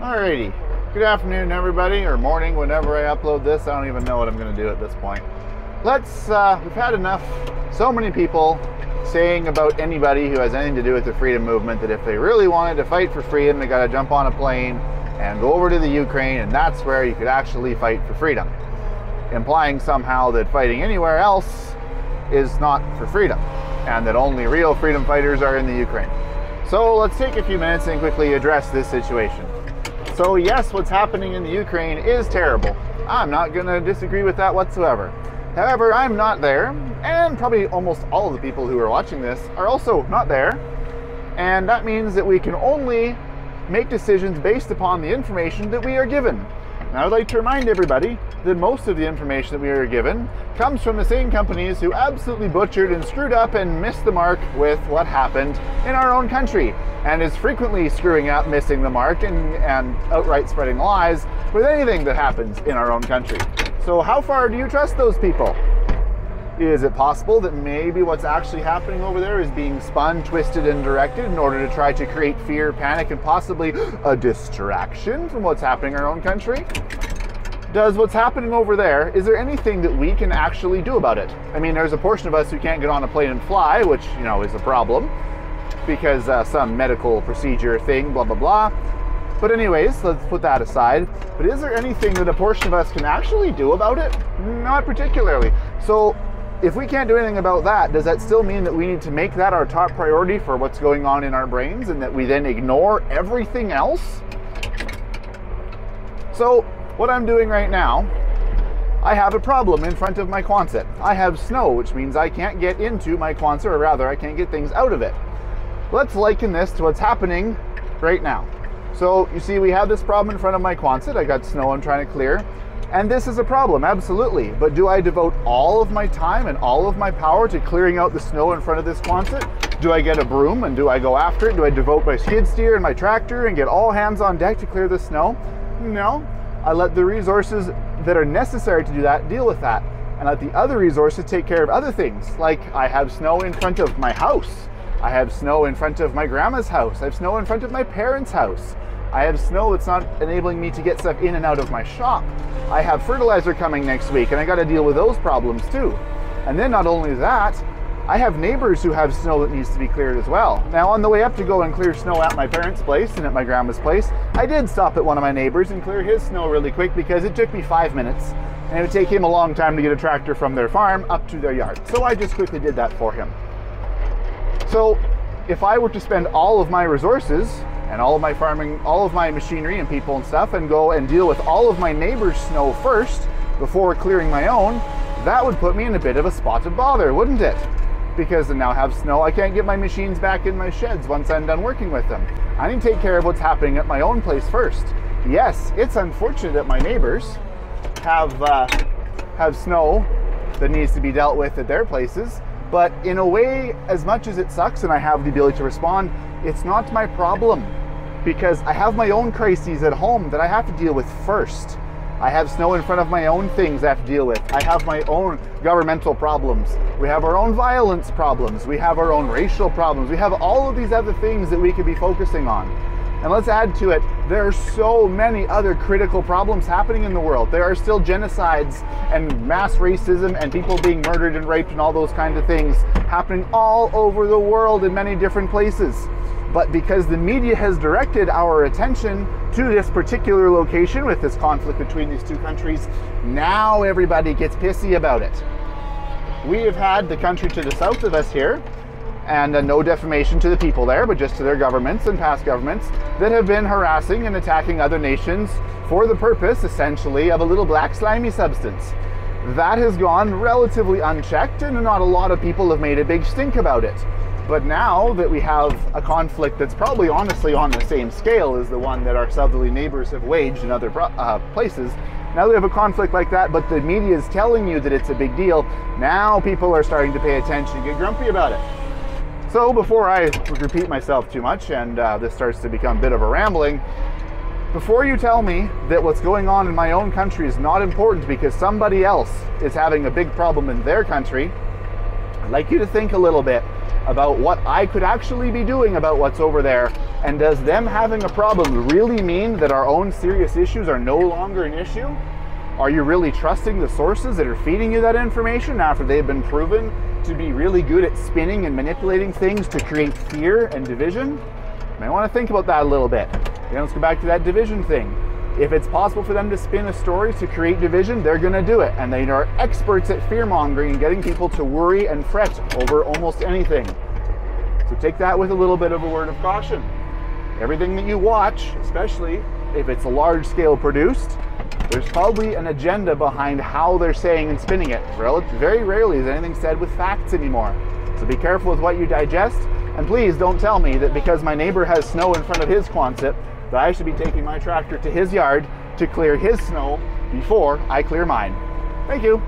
Alrighty, good afternoon everybody, or morning whenever I upload this. I don't even know what I'm going to do at this point. We've had enough, so many people saying about anybody who has anything to do with the freedom movement that if they really wanted to fight for freedom, they got to jump on a plane and go over to the Ukraine, and that's where you could actually fight for freedom. Implying somehow that fighting anywhere else is not for freedom, and that only real freedom fighters are in the Ukraine. So let's take a few minutes and quickly address this situation. So yes, what's happening in the Ukraine is terrible. I'm not going to disagree with that whatsoever. However, I'm not there, and probably almost all of the people who are watching this are also not there. And that means that we can only make decisions based upon the information that we are given. Now, I'd like to remind everybody that most of the information that we are given comes from the same companies who absolutely butchered and screwed up and missed the mark with what happened in our own country, and is frequently screwing up, missing the mark, and outright spreading lies with anything that happens in our own country. So how far do you trust those people? Is it possible that maybe what's actually happening over there is being spun, twisted, and directed in order to try to create fear, panic, and possibly a distraction from what's happening in our own country? Does what's happening over there, is there anything that we can actually do about it? I mean, there's a portion of us who can't get on a plane and fly, which, you know, is a problem because some medical procedure thing, blah, blah, blah. But anyways, let's put that aside. But is there anything that a portion of us can actually do about it? Not particularly. So if we can't do anything about that, does that still mean that we need to make that our top priority for what's going on in our brains, and that we then ignore everything else? So what I'm doing right now, I have a problem in front of my Quonset. I have snow, which means I can't get into my Quonset, or rather I can't get things out of it. Let's liken this to what's happening right now. So you see, we have this problem in front of my Quonset. I got snow I'm trying to clear. And this is a problem, absolutely. But do I devote all of my time and all of my power to clearing out the snow in front of this Quonset? Do I get a broom and do I go after it? Do I devote my skid steer and my tractor and get all hands on deck to clear the snow? No. I let the resources that are necessary to do that deal with that. And let the other resources take care of other things. Like I have snow in front of my house. I have snow in front of my grandma's house. I have snow in front of my parents' house. I have snow that's not enabling me to get stuff in and out of my shop. I have fertilizer coming next week, and I got to deal with those problems too. And then not only that, I have neighbors who have snow that needs to be cleared as well. Now, on the way up to go and clear snow at my parents' place and at my grandma's place, I did stop at one of my neighbors and clear his snow really quick because it took me 5 minutes, and it would take him a long time to get a tractor from their farm up to their yard. So I just quickly did that for him. So if I were to spend all of my resources and all of my farming, all of my machinery and people and stuff, and go and deal with all of my neighbor's snow first before clearing my own, that would put me in a bit of a spot of bother, wouldn't it? Because I now have snow, I can't get my machines back in my sheds once I'm done working with them. I need to take care of what's happening at my own place first. Yes, it's unfortunate that my neighbors have snow that needs to be dealt with at their places, but in a way, as much as it sucks and I have the ability to respond, it's not my problem, because I have my own crises at home that I have to deal with first. I have snow in front of my own things I have to deal with. I have my own governmental problems. We have our own violence problems. We have our own racial problems. We have all of these other things that we could be focusing on. And let's add to it, there are so many other critical problems happening in the world. There are still genocides and mass racism and people being murdered and raped and all those kinds of things happening all over the world in many different places. But because the media has directed our attention to this particular location with this conflict between these two countries, now everybody gets pissy about it. We have had the country to the south of us here, and no defamation to the people there, but just to their governments and past governments that have been harassing and attacking other nations for the purpose, essentially, of a little black slimy substance. That has gone relatively unchecked, and not a lot of people have made a big stink about it. But now that we have a conflict that's probably honestly on the same scale as the one that our southerly neighbors have waged in other places, now we have a conflict like that, but the media is telling you that it's a big deal, now people are starting to pay attention and get grumpy about it. So before I repeat myself too much and this starts to become a bit of a rambling, before you tell me that what's going on in my own country is not important because somebody else is having a big problem in their country, I'd like you to think a little bit about what I could actually be doing about what's over there And does them having a problem really mean that our own serious issues are no longer an issue? Are you really trusting the sources that are feeding you that information after they've been proven to be really good at spinning and manipulating things to create fear and division? You might want to think about that a little bit. Let's go back to that division thing. If it's possible for them to spin a story to create division, they're going to do it. And they are experts at fear-mongering and getting people to worry and fret over almost anything. So take that with a little bit of a word of caution. Everything that you watch, especially if it's large-scale produced, there's probably an agenda behind how they're saying and spinning it. Very rarely is anything said with facts anymore. So be careful with what you digest. And please don't tell me that because my neighbor has snow in front of his Quonset, that I should be taking my tractor to his yard to clear his snow before I clear mine. Thank you.